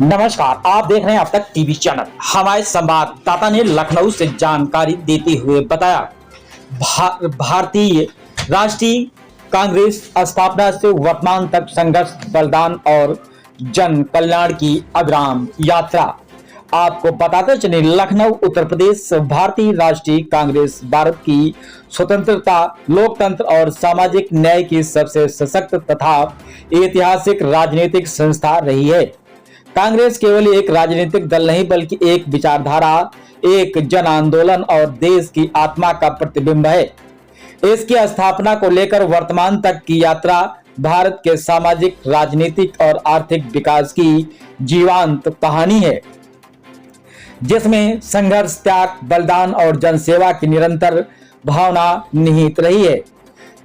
नमस्कार, आप देख रहे हैं अब तक टीवी चैनल। हमारे संवाददाता ने लखनऊ से जानकारी देते हुए बताया, भारतीय राष्ट्रीय कांग्रेस स्थापना से वर्तमान तक संघर्ष, बलिदान और जन कल्याण की अविराम यात्रा। आपको बताते चले, लखनऊ उत्तर प्रदेश भारतीय राष्ट्रीय कांग्रेस भारत की स्वतंत्रता, लोकतंत्र और सामाजिक न्याय की सबसे सशक्त तथा ऐतिहासिक राजनीतिक संस्था रही है। कांग्रेस केवल एक राजनीतिक दल नहीं बल्कि एक विचारधारा, एक जन आंदोलन और देश की आत्मा का प्रतिबिंब है। इसकी स्थापना को लेकर वर्तमान तक की यात्रा भारत के सामाजिक, राजनीतिक और आर्थिक विकास की जीवंत कहानी है, जिसमें संघर्ष, त्याग, बलिदान और जनसेवा की निरंतर भावना निहित रही है।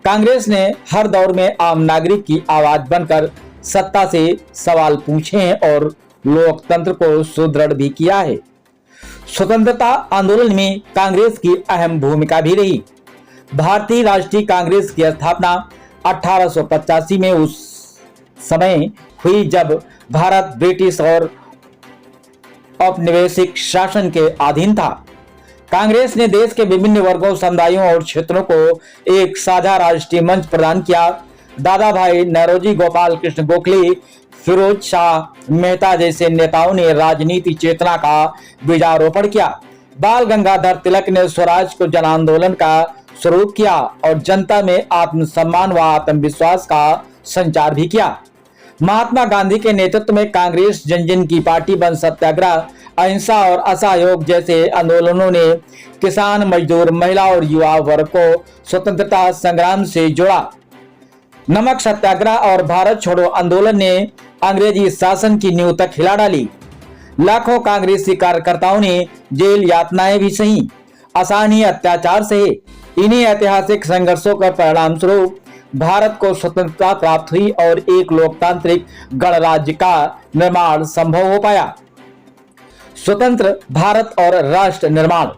कांग्रेस ने हर दौर में आम नागरिक की आवाज बनकर सत्ता से सवाल पूछे हैं और लोकतंत्र को सुदृढ़ भी किया है। स्वतंत्रता आंदोलन में कांग्रेस की अहम भूमिका भी रही। भारतीय राष्ट्रीय कांग्रेस की स्थापना 1885 में उस समय हुई जब भारत ब्रिटिश और औपनिवेशिक शासन के अधीन था। कांग्रेस ने देश के विभिन्न वर्गों, समुदायों और क्षेत्रों को एक साझा राष्ट्रीय मंच प्रदान किया। दादा भाई नौरोजी, गोपाल कृष्ण गोखले, फिरोज शाह मेहता जैसे नेताओं ने राजनीति चेतना का बीजारोपण किया। बाल गंगाधर तिलक ने स्वराज को जन आंदोलन का स्वरूप किया और जनता में आत्मसम्मान व आत्मविश्वास का संचार भी किया। महात्मा गांधी के नेतृत्व में कांग्रेस जन जन की पार्टी बन सत्याग्रह, अहिंसा और असहयोग जैसे आंदोलनों ने किसान, मजदूर, महिला और युवा वर्ग को स्वतंत्रता संग्राम से जोड़ा। नमक सत्याग्रह और भारत छोड़ो आंदोलन ने अंग्रेजी शासन की नींव तक हिला डाली। लाखों कांग्रेसी कार्यकर्ताओं ने जेल यातनाएं भी सही, असहनीय अत्याचार सहे। इन्हीं ऐतिहासिक संघर्षों का परिणाम स्वरूप भारत को स्वतंत्रता प्राप्त हुई और एक लोकतांत्रिक गणराज्य का निर्माण संभव हो पाया। स्वतंत्र भारत और राष्ट्र निर्माण।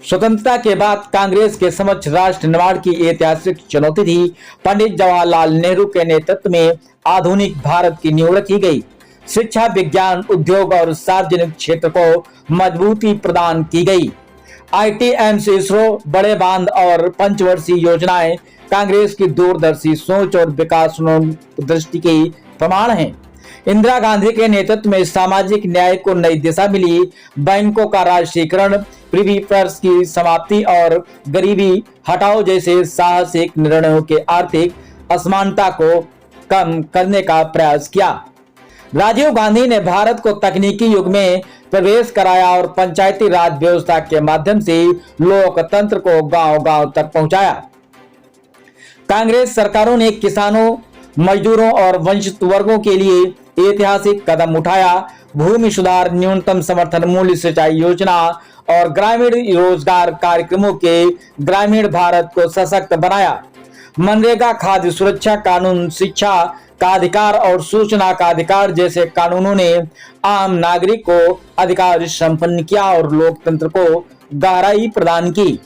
स्वतंत्रता के बाद कांग्रेस के समक्ष राष्ट्र निर्माण की ऐतिहासिक चुनौती थी। पंडित जवाहरलाल नेहरू के नेतृत्व में आधुनिक भारत की नींव रखी गई। शिक्षा, विज्ञान, उद्योग और सार्वजनिक क्षेत्र को मजबूती प्रदान की गई। आईटीएम्स, इसरो, बड़े बांध और पंचवर्षीय योजनाएं कांग्रेस की दूरदर्शी सोच और विकास दृष्टि के प्रमाण हैं। इंदिरा गांधी के नेतृत्व में सामाजिक न्याय को नई दिशा मिली। बैंकों का राष्ट्रीयकरण, प्रिवी पर्स की समाप्ति और गरीबी हटाओ जैसे साहसिक निर्णयों के आर्थिक असमानता को कम करने का प्रयास किया। राजीव गांधी ने भारत को तकनीकी युग में प्रवेश कराया और पंचायती राज व्यवस्था के माध्यम से लोकतंत्र को गांव-गांव तक पहुंचाया। कांग्रेस सरकारों ने किसानों, मजदूरों और वंचित वर्गों के लिए ऐतिहासिक कदम उठाया। भूमि सुधार, न्यूनतम समर्थन मूल्य, सिंचाई योजना और ग्रामीण रोजगार कार्यक्रमों के ग्रामीण भारत को सशक्त बनाया। मनरेगा, खाद्य सुरक्षा कानून, शिक्षा का अधिकार और सूचना का अधिकार जैसे कानूनों ने आम नागरिक को अधिकार संपन्न किया और लोकतंत्र को गहराई प्रदान की।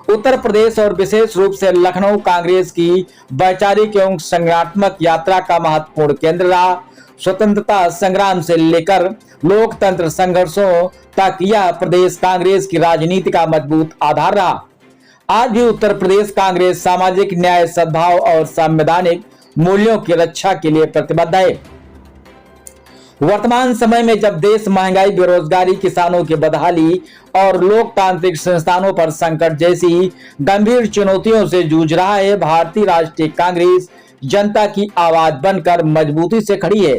उत्तर प्रदेश और विशेष रूप से लखनऊ कांग्रेस की वैचारिक एवं संज्ञानात्मक यात्रा का महत्वपूर्ण केंद्र रहा। स्वतंत्रता संग्राम से लेकर लोकतंत्र संघर्षों तक यह प्रदेश कांग्रेस की राजनीति का मजबूत आधार रहा। आज भी उत्तर प्रदेश कांग्रेस सामाजिक न्याय, सद्भाव और संवैधानिक मूल्यों की रक्षा के लिए प्रतिबद्ध है। वर्तमान समय में जब देश महंगाई, बेरोजगारी, किसानों की बदहाली और लोकतांत्रिक संस्थानों पर संकट जैसी गंभीर चुनौतियों से जूझ रहा है, भारतीय राष्ट्रीय कांग्रेस जनता की आवाज बनकर मजबूती से खड़ी है।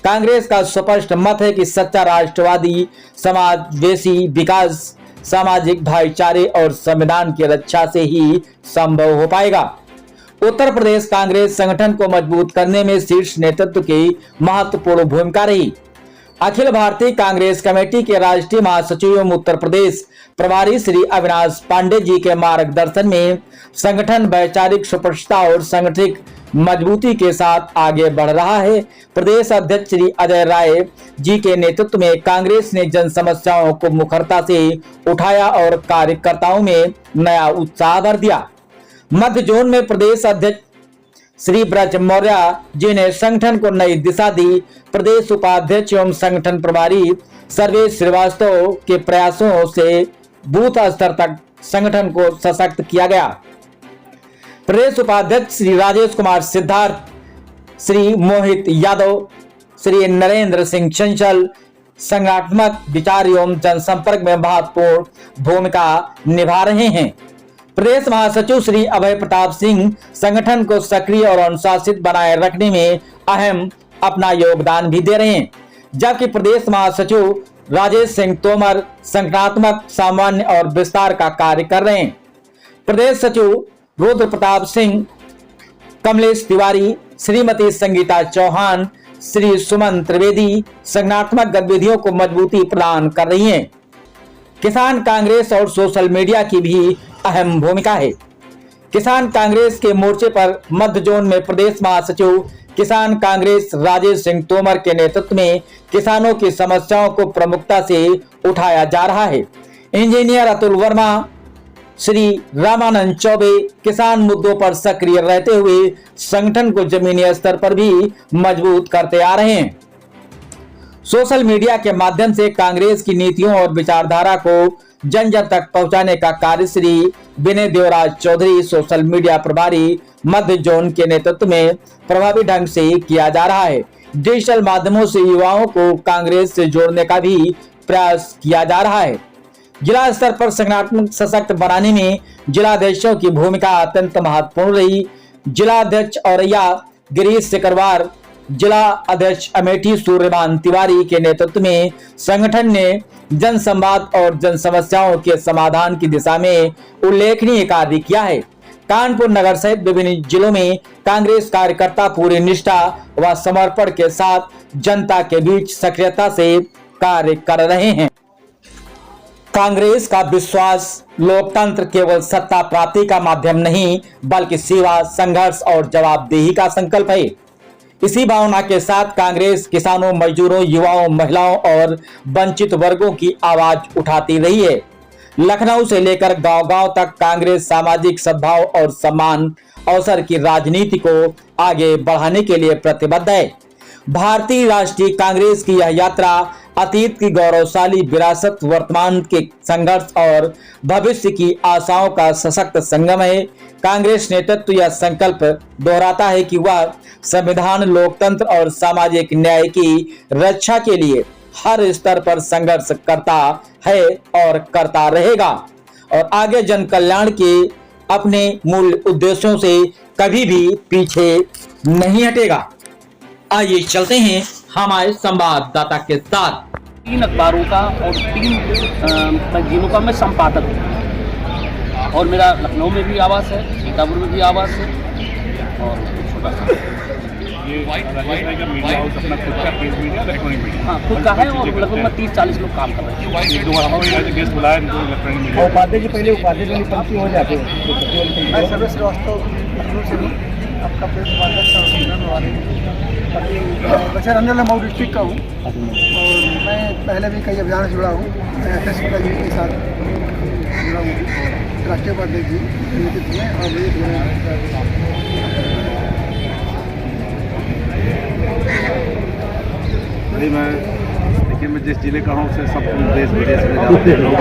कांग्रेस का स्पष्ट मत है कि सच्चा राष्ट्रवादी समावेशी विकास सामाजिक भाईचारे और संविधान की रक्षा से ही संभव हो पाएगा। उत्तर प्रदेश कांग्रेस संगठन को मजबूत करने में शीर्ष नेतृत्व की महत्वपूर्ण भूमिका रही। अखिल भारतीय कांग्रेस कमेटी के राष्ट्रीय महासचिव एवं उत्तर प्रदेश प्रभारी श्री अविनाश पांडे जी के मार्गदर्शन में संगठन वैचारिक स्पष्टता और संगठित मजबूती के साथ आगे बढ़ रहा है। प्रदेश अध्यक्ष श्री अजय राय जी के नेतृत्व में कांग्रेस ने जन समस्याओं को मुखरता से उठाया और कार्यकर्ताओं में नया उत्साह भर दिया। मध्य जोन में प्रदेश अध्यक्ष श्री ब्रज मौर्य जी ने संगठन को नई दिशा दी। प्रदेश उपाध्यक्ष एवं संगठन प्रभारी सर्वेश श्रीवास्तव के प्रयासों से बूथ स्तर तक संगठन को सशक्त किया गया। प्रदेश उपाध्यक्ष श्री राजेश कुमार सिद्धार्थ, श्री मोहित यादव, श्री नरेंद्र सिंह चंचल संगठनात्मक विचार एवं जनसंपर्क में महत्वपूर्ण भूमिका निभा रहे हैं। प्रदेश महासचिव श्री अभय प्रताप सिंह संगठन को सक्रिय और अनुशासित बनाए रखने में अहम अपना योगदान भी दे रहे हैं, जबकि प्रदेश महासचिव राजेश सिंह तोमर संगठनात्मक सामान्य और विस्तार का कार्य कर रहे हैं। प्रदेश सचिव रुद्र प्रताप सिंह, कमलेश तिवारी, श्रीमती संगीता चौहान, श्री सुमन त्रिवेदी संगठनात्मक गतिविधियों को मजबूती प्रदान कर रही हैं। किसान कांग्रेस और सोशल मीडिया की भी अहम भूमिका है। किसान कांग्रेस के मोर्चे पर मध्य जोन में प्रदेश महासचिव किसान कांग्रेस राजेश सिंह तोमर के नेतृत्व में किसानों की समस्याओं को प्रमुखता से उठाया जा रहा है। इंजीनियर अतुल वर्मा, श्री रामानंद चौबे किसान मुद्दों पर सक्रिय रहते हुए संगठन को जमीनी स्तर पर भी मजबूत करते आ रहे हैं। सोशल मीडिया के माध्यम से कांग्रेस की नीतियों और विचारधारा को जन जन तक पहुंचाने का कार्य श्री विनय देवराज चौधरी, सोशल मीडिया प्रभारी मध्य जोन के नेतृत्व में प्रभावी ढंग से किया जा रहा है। डिजिटल माध्यमों से युवाओं को कांग्रेस से जोड़ने का भी प्रयास किया जा रहा है। जिला स्तर पर संगठनात्मक सशक्त बनाने में जिलाध्यक्षों की भूमिका अत्यंत महत्वपूर्ण रही। जिला अध्यक्ष औरैया गिरीश सिकरवार, जिला अध्यक्ष अमेठी सूर्यमान तिवारी के नेतृत्व में संगठन ने जन संवाद और जन समस्याओं के समाधान की दिशा में उल्लेखनीय कार्य किया है। कानपुर नगर सहित विभिन्न जिलों में कांग्रेस कार्यकर्ता पूरी निष्ठा व समर्पण के साथ जनता के बीच सक्रियता से कार्य कर रहे हैं। कांग्रेस का विश्वास लोकतंत्र केवल सत्ता प्राप्ति का माध्यम नहीं, बल्कि सेवा, संघर्ष और जवाबदेही का संकल्प है। इसी भावना के साथ कांग्रेस किसानों, मजदूरों, युवाओं, महिलाओं और वंचित वर्गों की आवाज उठाती रही है। लखनऊ से लेकर गांव-गांव तक कांग्रेस सामाजिक सद्भाव और सम्मान अवसर की राजनीति को आगे बढ़ाने के लिए प्रतिबद्ध है। भारतीय राष्ट्रीय कांग्रेस की यह यात्रा अतीत की गौरवशाली विरासत, वर्तमान के संघर्ष और भविष्य की आशाओं का सशक्त संगम है। कांग्रेस नेतृत्व यह संकल्प दोहराता है कि वह संविधान, लोकतंत्र और सामाजिक न्याय की रक्षा के लिए हर स्तर पर संघर्ष करता है और करता रहेगा और आगे जन कल्याण के अपने मूल उद्देश्यों से कभी भी पीछे नहीं हटेगा। आइए चलते हैं हमारे संवाददाता के साथ। 3 अखबारों का और 3 मैगजीनों का मैं संपादक हूँ और मेरा लखनऊ में भी आवास है, सीतापुर में भी आवास है और छोटा सा हाँ खुद का है और लगभग मैं 30-40 लोग काम कर रहे हैं। उपाध्याय जी पहले उपाध्याय जी पंक्ति हो जाते हैं। सर्वेश श्रीवास्तव लखनऊ से हूँ, आपका प्रेस बच्चा रंजन मऊ डिस्ट्रिक्ट का हूँ और मैं पहले भी कई अभियान से जुड़ा हूँ। मैं एस जी के साथ जुड़ा हूँ, राष्ट्रीय उपाध्यक्ष जी नेतृत्व में और मैं देखिए मैं जिस जिले का हूँ उसे सब देश विदेश में जाते हैं लोग।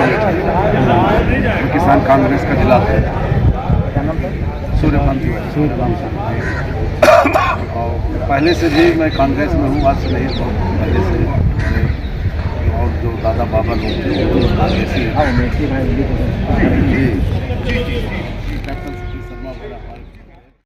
किसान कांग्रेस का जिला है। क्या नाम था? सूर्यकांत। और पहले से भी मैं कांग्रेस में हूँ, आज से नहीं पहले से। और जो दादा बाबा लोग थे वो कांग्रेसी जी।